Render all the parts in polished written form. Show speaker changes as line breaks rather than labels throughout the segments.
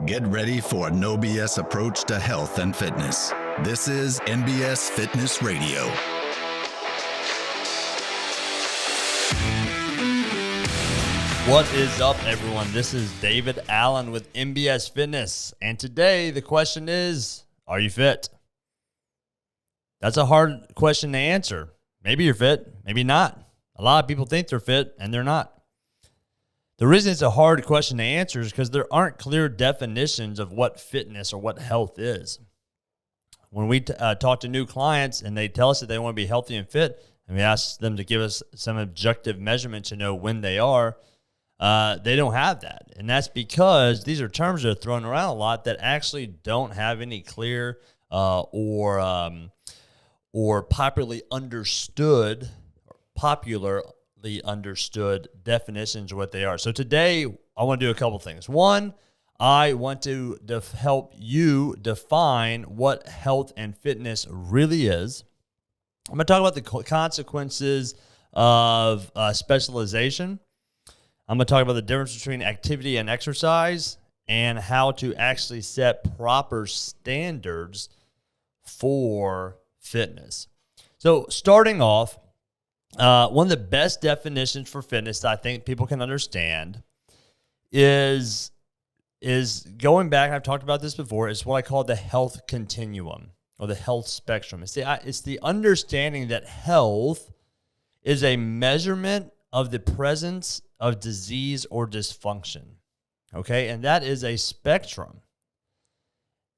Get ready for a no BS approach to health and fitness. This is NBS Fitness Radio.
What is up, everyone? This is David Allen with NBS Fitness, and today the question is, are you fit? That's a hard question to answer. Maybe you're fit, maybe not. A lot of people think they're fit, and they're not. The reason it's a hard question to answer is because there aren't clear definitions of what fitness or what health is. When we talk to new clients and they tell us that they want to be healthy and fit, and we ask them to give us some objective measurement to know when they are, they don't have that. And that's because these are terms that are thrown around a lot that actually don't have any clear or popularly understood definitions of what they are. So today, I want to do a couple things. One, I want to help you define what health and fitness really is. I'm going to talk about the consequences of specialization. I'm going to talk about the difference between activity and exercise and how to actually set proper standards for fitness. So starting off, one of the best definitions for fitness that I think people can understand is going back, I've talked about this before, is what I call the health continuum or the health spectrum. It's the understanding that health is a measurement of the presence of disease or dysfunction, okay? And that is a spectrum.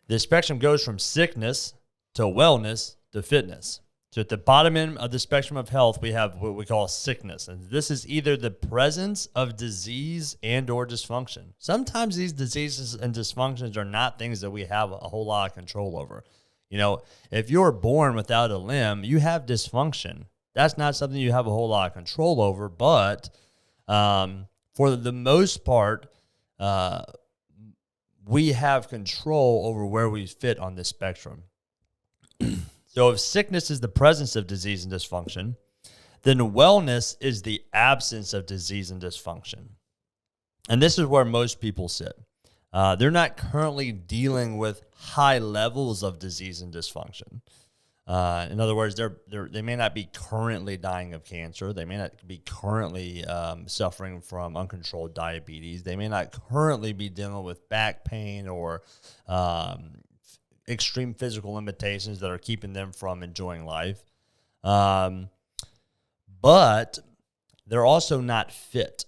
The spectrum goes from sickness to wellness to fitness. So at the bottom end of the spectrum of health, we have what we call sickness. And this is either the presence of disease and or dysfunction. Sometimes these diseases and dysfunctions are not things that we have a whole lot of control over. You know, if you're born without a limb, you have dysfunction. That's not something you have a whole lot of control over, but for the most part, we have control over where we fit on this spectrum. So if sickness is the presence of disease and dysfunction, then wellness is the absence of disease and dysfunction. And this is where most people sit. They're not currently dealing with high levels of disease and dysfunction. In other words, they may not be currently dying of cancer. They may not be currently suffering from uncontrolled diabetes. They may not currently be dealing with back pain or extreme physical limitations that are keeping them from enjoying life. But they're also not fit.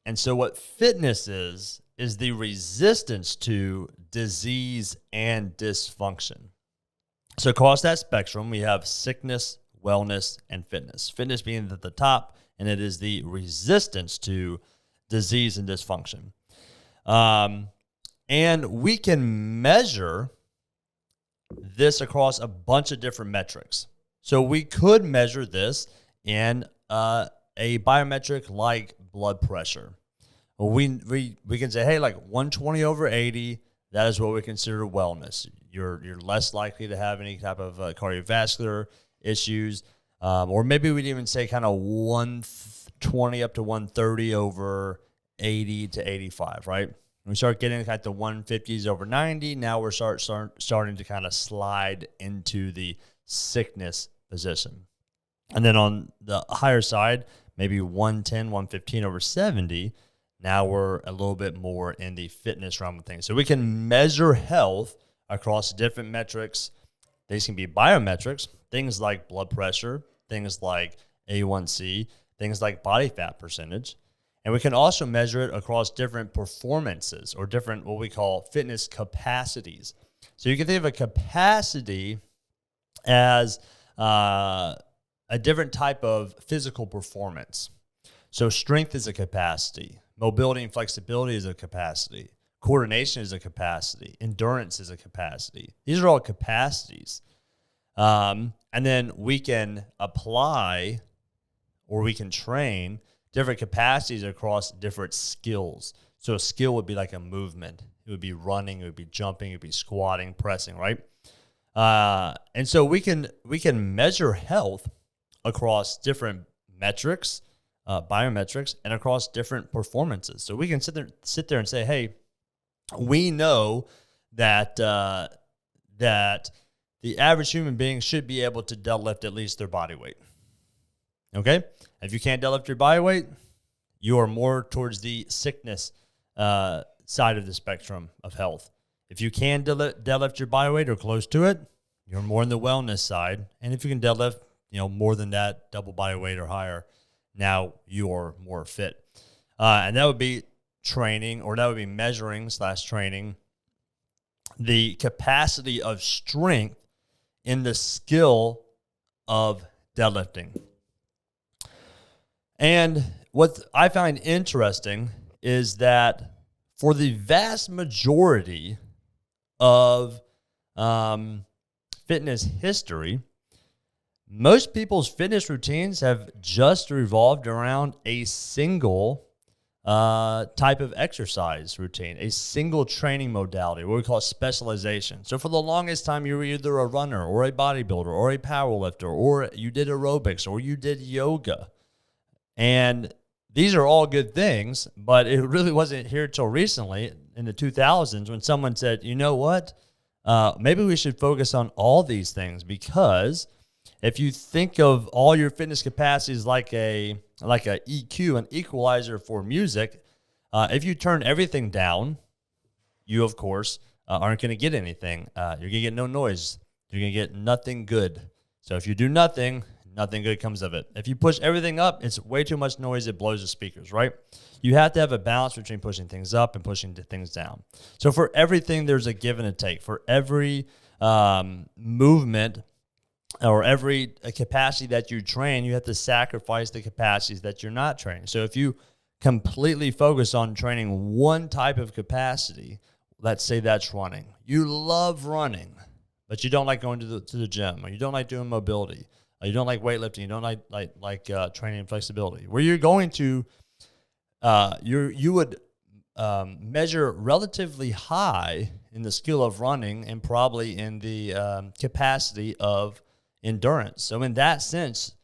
And so what fitness is the resistance to disease and dysfunction. So across that spectrum, we have sickness, wellness, and fitness. Fitness being at the top, and it is the resistance to disease and dysfunction. And we can measure this across a bunch of different metrics. So we could measure this in a biometric like blood pressure. Well, we can say, hey, like 120/80, that is what we consider wellness. You're less likely to have any type of cardiovascular issues, or maybe we'd even say kind of 120 up to 130/80 to 85, right? When we start getting like the 150s/90, now we're starting to kind of slide into the sickness position. And then on the higher side, maybe 110, 115/70, now we're a little bit more in the fitness realm of things. So we can measure health across different metrics. These can be biometrics, things like blood pressure, things like A1C, things like body fat percentage. And we can also measure it across different performances or different what we call fitness capacities. So you can think of a capacity as a different type of physical performance. So strength is a capacity. Mobility and flexibility is a capacity. Coordination is a capacity. Endurance is a capacity. These are all capacities. And then we can apply or we can train different capacities across different skills. So a skill would be like a movement. It would be running, it would be jumping, it would be squatting, pressing, right? And so we can measure health across different metrics, biometrics, and across different performances. So we can sit there and say, hey, we know that that the average human being should be able to deadlift at least their body weight. Okay? If you can't deadlift your body weight, you are more towards the sickness side of the spectrum of health. If you can deadlift your body weight or close to it, you're more on the wellness side. And if you can deadlift, more than that, double body weight or higher, now you're more fit. And that would be training, or that would be measuring/training the capacity of strength in the skill of deadlifting. And what I find interesting is that for the vast majority of fitness history, most people's fitness routines have just revolved around a single type of exercise routine, a single training modality, what we call specialization. So for the longest time, you were either a runner or a bodybuilder or a powerlifter, or you did aerobics or you did yoga. And these are all good things, but it really wasn't here till recently in the 2000s when someone said, you know what, maybe we should focus on all these things, because if you think of all your fitness capacities like a EQ, an equalizer for music, if you turn everything down, you, of course, aren't going to get anything. You're going to get no noise. You're going to get nothing good. So if you do nothing, nothing good comes of it. If you push everything up, it's way too much noise. It blows the speakers, right? You have to have a balance between pushing things up and pushing things down. So for everything, there's a give and a take. For every movement or every capacity that you train, you have to sacrifice the capacities that you're not training. So if you completely focus on training one type of capacity, let's say that's running. You love running, but you don't like going to the gym, or you don't like doing mobility, or you don't like weightlifting, you don't like training and flexibility. Where you're going to, you would measure relatively high in the skill of running and probably in the capacity of endurance. So in that sense,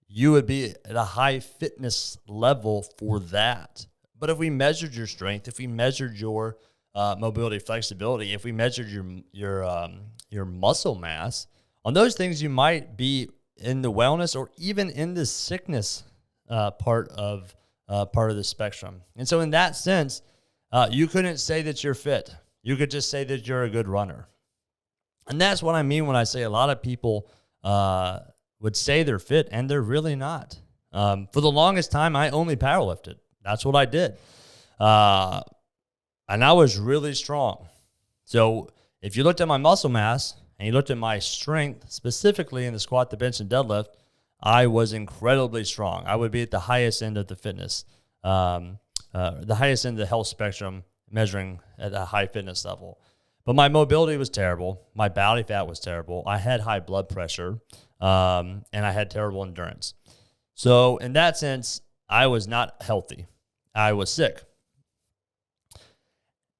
you would be at a high fitness level for that. But if we measured your strength, if we measured your mobility, flexibility, if we measured your muscle mass, on those things you might be in the wellness or even in the sickness part of the spectrum. And so in that sense, you couldn't say that you're fit. You could just say that you're a good runner. And that's what I mean when I say a lot of people would say they're fit, and they're really not. For the longest time, I only powerlifted. That's what I did. And I was really strong. So if you looked at my muscle mass and you looked at my strength, specifically in the squat, the bench, and deadlift, I was incredibly strong. I would be at the highest end of the fitness, the highest end of the health spectrum, measuring at a high fitness level. But my mobility was terrible. My body fat was terrible. I had high blood pressure, and I had terrible endurance. So in that sense, I was not healthy. I was sick.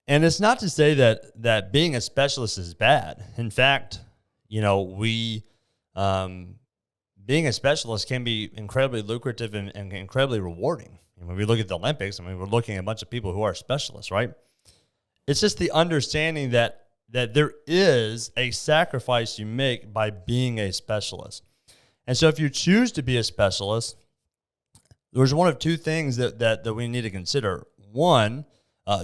And it's not to say that being a specialist is bad. In fact, being a specialist can be incredibly lucrative and incredibly rewarding. And when we look at the Olympics, we're looking at a bunch of people who are specialists, right? It's just the understanding that there is a sacrifice you make by being a specialist. And so if you choose to be a specialist, there's one of two things that we need to consider. One,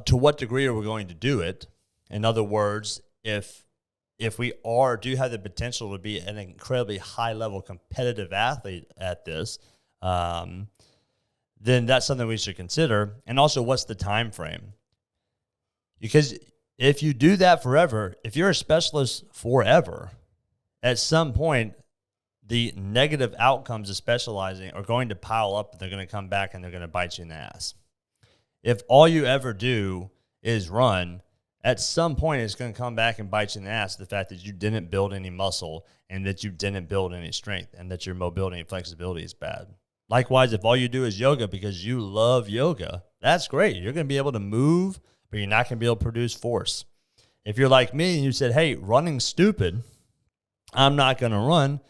to what degree are we going to do it? In other words, if we do have the potential to be an incredibly high-level competitive athlete at this, then that's something we should consider. And also, what's the time frame? Because if you do that forever, if you're a specialist forever, at some point, the negative outcomes of specializing are going to pile up, and they're going to come back and they're going to bite you in the ass. If all you ever do is run, at some point it's going to come back and bite you in the ass, the fact that you didn't build any muscle and that you didn't build any strength and that your mobility and flexibility is bad. Likewise, if all you do is yoga because you love yoga, that's great. You're going to be able to move, but you're not going to be able to produce force. If you're like me and you said, hey, running's stupid, I'm not going to run,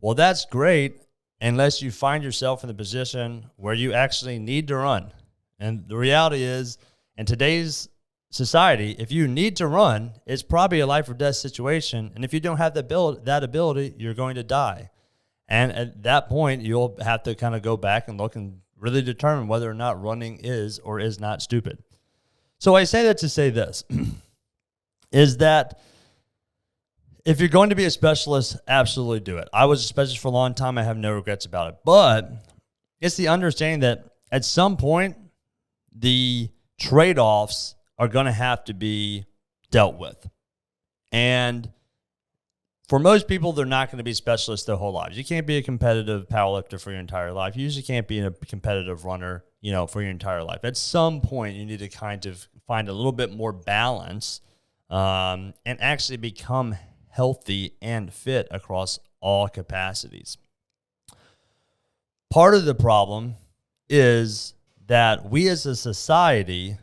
well, that's great unless you find yourself in the position where you actually need to run. And the reality is, in today's society, if you need to run, it's probably a life or death situation. And if you don't have that ability, you're going to die. And at that point, you'll have to kind of go back and look and really determine whether or not running is or is not stupid. So I say that to say this, is that if you're going to be a specialist, absolutely do it. I was a specialist for a long time. I have no regrets about it. But it's the understanding that at some point, the trade-offs are going to have to be dealt with. And for most people, they're not going to be specialists their whole lives. You can't be a competitive powerlifter for your entire life. You usually can't be a competitive runner, for your entire life. At some point, you need to kind of find a little bit more balance and actually become healthy and fit across all capacities. Part of the problem is that we as a society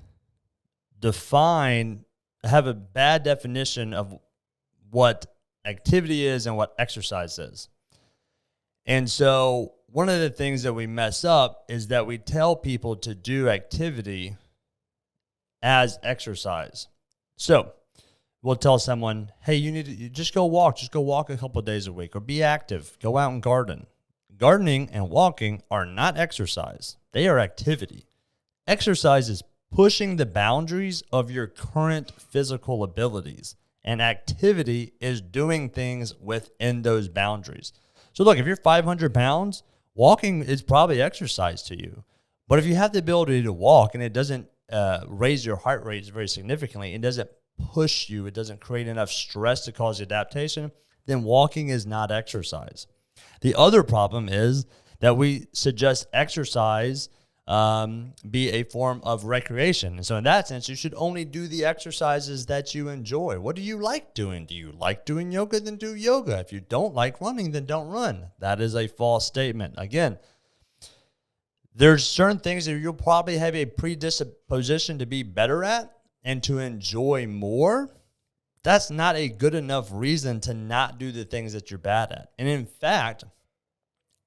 have a bad definition of what activity is and what exercise is. And so one of the things that we mess up is that we tell people to do activity as exercise. So we'll tell someone, hey, you just go walk a couple of days a week, or be active, go out and garden. Gardening and walking are not exercise. They are activity. Exercise is pushing the boundaries of your current physical abilities. And activity is doing things within those boundaries. So look, if you're 500 pounds, walking is probably exercise to you. But if you have the ability to walk and it doesn't raise your heart rate very significantly, it doesn't push you, it doesn't create enough stress to cause adaptation, then walking is not exercise. The other problem is that we suggest exercise be a form of recreation. And so in that sense, you should only do the exercises that you enjoy. What do you like doing? Do you like doing yoga? Then do yoga. If you don't like running, then don't run. That is a false statement. Again, there's certain things that you'll probably have a predisposition to be better at and to enjoy more. That's not a good enough reason to not do the things that you're bad at. And in fact,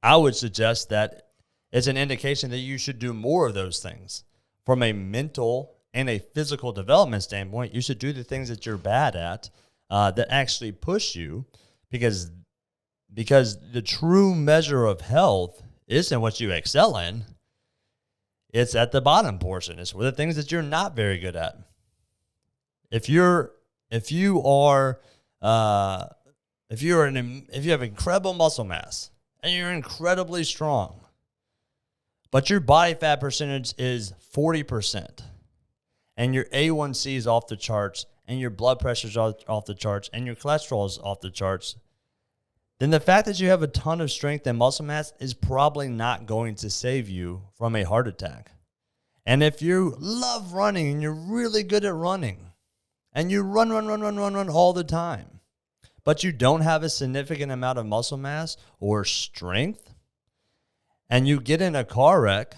I would suggest that it's an indication that you should do more of those things. From a mental and a physical development standpoint, you should do the things that you're bad at that actually push you, because the true measure of health isn't what you excel in. It's at the bottom portion. It's the things that you're not very good at. If you have incredible muscle mass and you're incredibly strong, but your body fat percentage is 40%, and your A1C is off the charts, and your blood pressure is off the charts, and your cholesterol is off the charts, then the fact that you have a ton of strength and muscle mass is probably not going to save you from a heart attack. And if you love running and you're really good at running, and you run all the time, but you don't have a significant amount of muscle mass or strength, and you get in a car wreck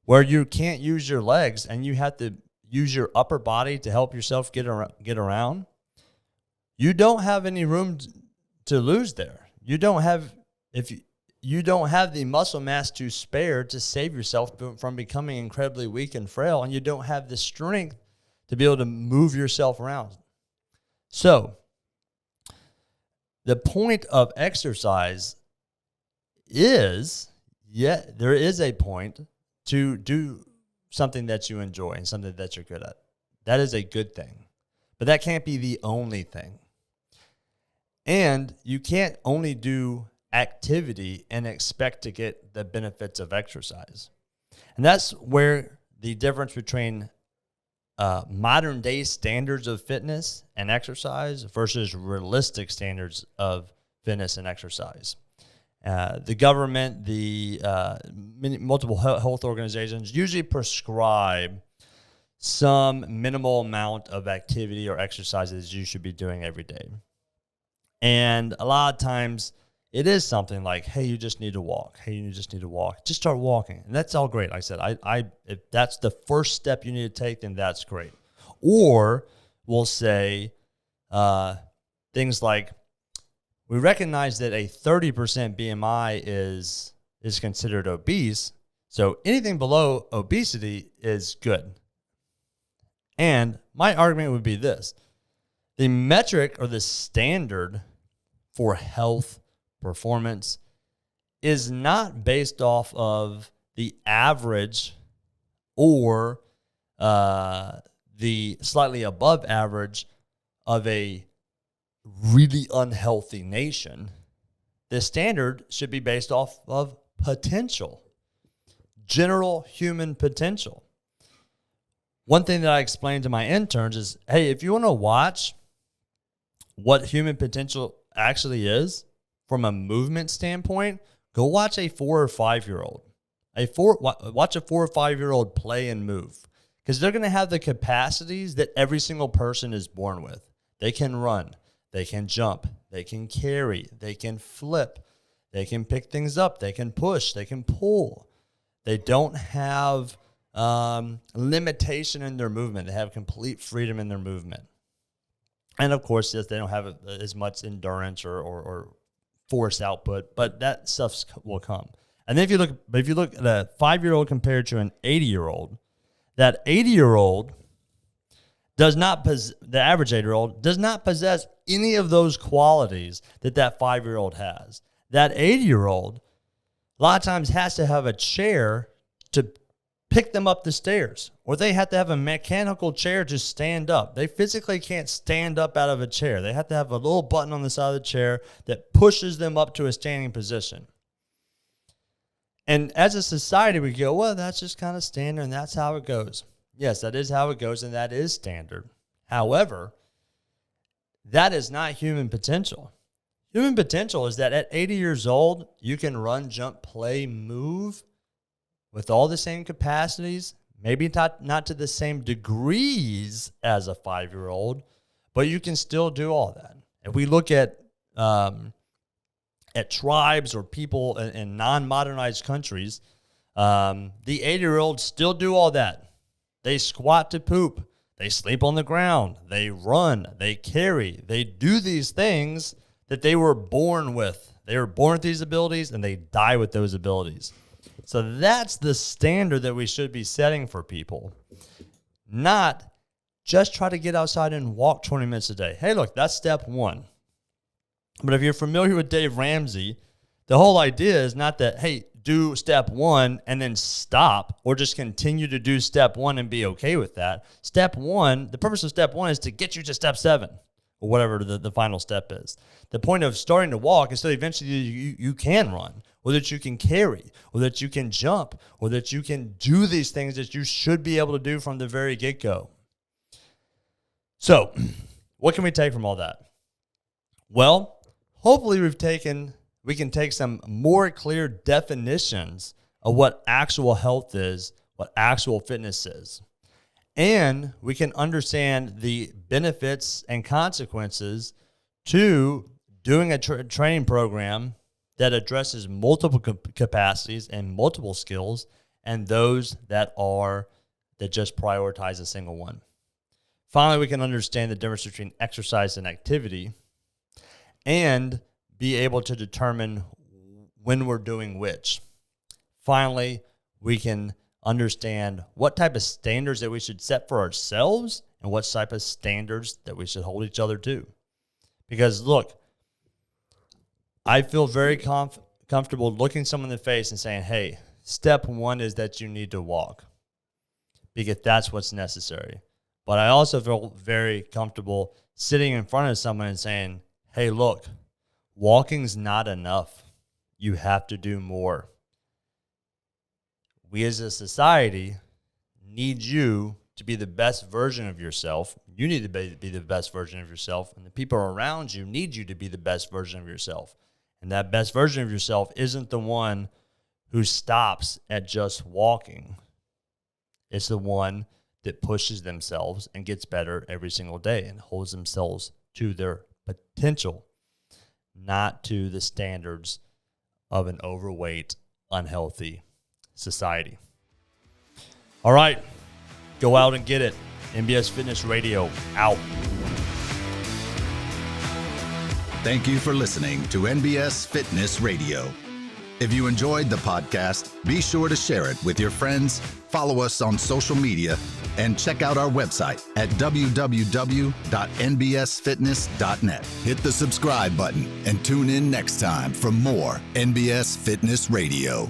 where you can't use your legs and you have to use your upper body to help yourself get around, you don't have any room to lose there. You don't have the muscle mass to spare to save yourself from becoming incredibly weak and frail, and you don't have the strength to be able to move yourself around. So the point of exercise is, there is a point to do something that you enjoy and something that you're good at. That is a good thing. But that can't be the only thing. And you can't only do activity and expect to get the benefits of exercise. And that's where the difference between modern day standards of fitness and exercise versus realistic standards of fitness and exercise. The government, multiple health organizations usually prescribe some minimal amount of activity or exercises you should be doing every day. And a lot of times it is something like, hey, you just need to walk. Hey, you just need to walk. Just start walking. And that's all great. Like I said, if that's the first step you need to take, then that's great. Or we'll say things like, we recognize that a 30% BMI is considered obese. So anything below obesity is good. And my argument would be this. The metric or the standard for health performance is not based off of the average or the slightly above average of a really unhealthy nation. The standard should be based off of potential, general human potential. One thing that I explain to my interns is, hey, if you want to watch what human potential actually is from a movement standpoint, go watch a 4 or 5 year old. Watch a 4 or 5 year old play and move, because they're going to have the capacities that every single person is born with. They can run, they can jump, they can carry, they can flip, they can pick things up, they can push, they can pull. They don't have limitation in their movement. They have complete freedom in their movement. And of course, yes, they don't have as much endurance or force output, but that stuff will come. And then if you look at a 5-year-old compared to an 80-year-old, that 80-year-old does not the average 80-year-old does not possess any of those qualities that 5-year-old has. That 80-year-old a lot of times has to have a chair to pick them up the stairs, or they have to have a mechanical chair to stand up. They physically can't stand up out of a chair. They have to have a little button on the side of the chair that pushes them up to a standing position. And as a society, we go, well, that's just kind of standard, and that's how it goes. Yes, that is how it goes, and that is standard. However, that is not human potential. Human potential is that at 80 years old, you can run, jump, play, move with all the same capacities, maybe not to the same degrees as a 5-year-old, but you can still do all that. If we look at tribes or people in non-modernized countries, the 80-year-olds still do all that. They squat to poop. They sleep on the ground. They run. They carry. They do these things that they were born with. They were born with these abilities, and they die with those abilities. So that's the standard that we should be setting for people, not just try to get outside and walk 20 minutes a day. Hey, look, that's step one. But if you're familiar with Dave Ramsey, the whole idea is not that, hey, do step one and then stop, or just continue to do step one and be okay with that. Step one, the purpose of step one is to get you to step 7 or whatever the final step is. The point of starting to walk is so eventually you can run, or that you can carry, or that you can jump, or that you can do these things that you should be able to do from the very get-go. So, what can we take from all that? Well, hopefully we can take some more clear definitions of what actual health is, what actual fitness is. And we can understand the benefits and consequences to doing a training program that addresses multiple capacities and multiple skills, and those that just prioritize a single one. Finally, we can understand the difference between exercise and activity, and be able to determine when we're doing which. Finally, we can understand what type of standards that we should set for ourselves and what type of standards that we should hold each other to. Because look, I feel very comfortable looking someone in the face and saying, hey, step one is that you need to walk, because that's what's necessary. But I also feel very comfortable sitting in front of someone and saying, hey, look, walking's not enough. You have to do more. We as a society need you to be the best version of yourself. You need to be the best version of yourself, and the people around you need you to be the best version of yourself. And that best version of yourself isn't the one who stops at just walking. It's the one that pushes themselves and gets better every single day and holds themselves to their potential, not to the standards of an overweight, unhealthy society. All right, go out and get it. NBS Fitness Radio, out.
Thank you for listening to NBS Fitness Radio. If you enjoyed the podcast, be sure to share it with your friends, follow us on social media, and check out our website at www.nbsfitness.net. Hit the subscribe button and tune in next time for more NBS Fitness Radio.